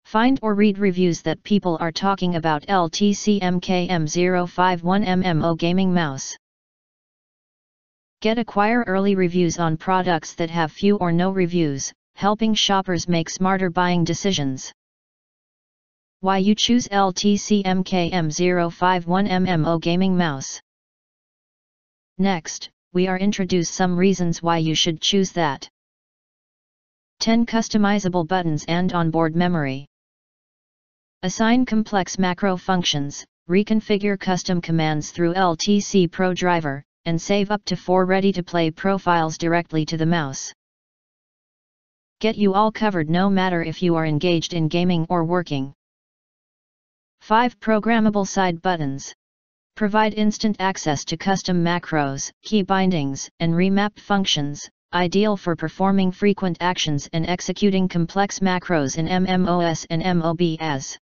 Find or read reviews that people are talking about LTC MKM051 MMO gaming mouse. Acquire early reviews on products that have few or no reviews, helping shoppers make smarter buying decisions. Why you choose LTC MKM051 MMO gaming mouse. Next, we are introduce some reasons why you should choose that. 10 customizable buttons and onboard memory. Assign complex macro functions, reconfigure custom commands through LTC Pro Driver, and save up to 4 ready-to-play profiles directly to the mouse. Get you all covered no matter if you are engaged in gaming or working. 5 programmable side buttons. Provide instant access to custom macros, key bindings, and remapped functions, ideal for performing frequent actions and executing complex macros in MMOs and MOBs.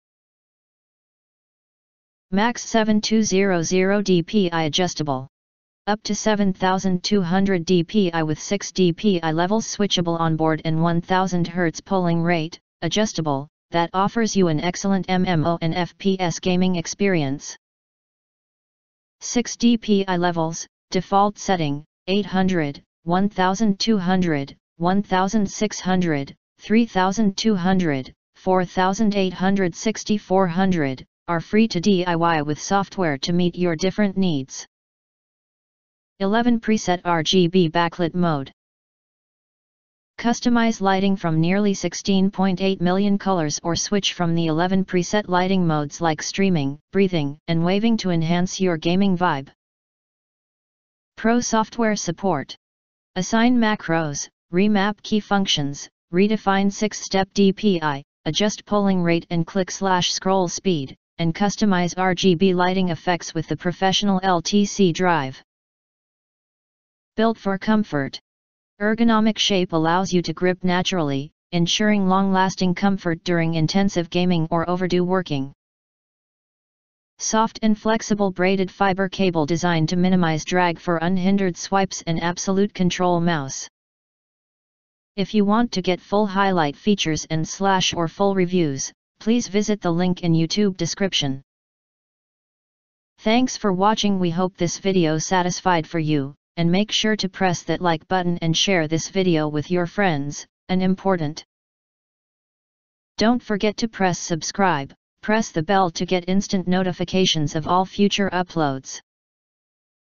Max 7200 dpi adjustable. Up to 7200 dpi with 6 dpi levels switchable onboard and 1000 Hz polling rate, adjustable, that offers you an excellent MMO and FPS gaming experience. 6 dpi levels, default setting, 800, 1200, 1600, 3200, 4860, 400, are free to DIY with software to meet your different needs. 11 preset RGB backlit mode. Customize lighting from nearly 16.8 million colors or switch from the 11 preset lighting modes like streaming, breathing, and waving to enhance your gaming vibe. Pro software support. Assign macros, remap key functions, redefine 6-step DPI, adjust polling rate and click/scroll speed, and customize RGB lighting effects with the professional LTC drive. Built for comfort. Ergonomic shape allows you to grip naturally, ensuring long-lasting comfort during intensive gaming or overdue working. Soft and flexible braided fiber cable designed to minimize drag for unhindered swipes and absolute control mouse. If you want to get full highlight features and / or full reviews, please visit the link in YouTube description. Thanks for watching. We hope this video satisfied for you, and make sure to press that like button and share this video with your friends, and important. Don't forget to press subscribe, press the bell to get instant notifications of all future uploads.